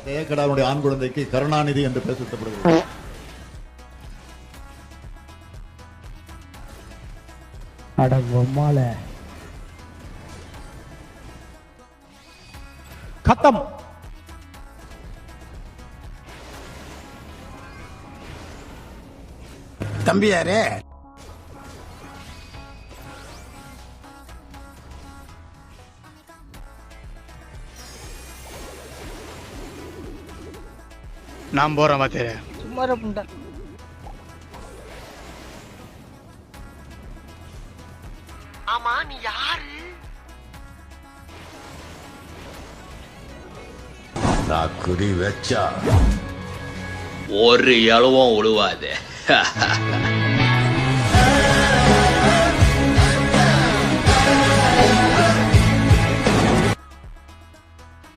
ஜெயக்கடாவுடைய ஆண் குழந்தைக்கு கருணாநிதி என்று பெயர் சூட்டப்படுகிறது. खत्म. தம்பி யாரு? நான் போறேன் பாத்து. சும்மா புண்டா. ஆமா நீ யாரு? நான் குறி வச்சா ஒரு இளவும் உழுவாது.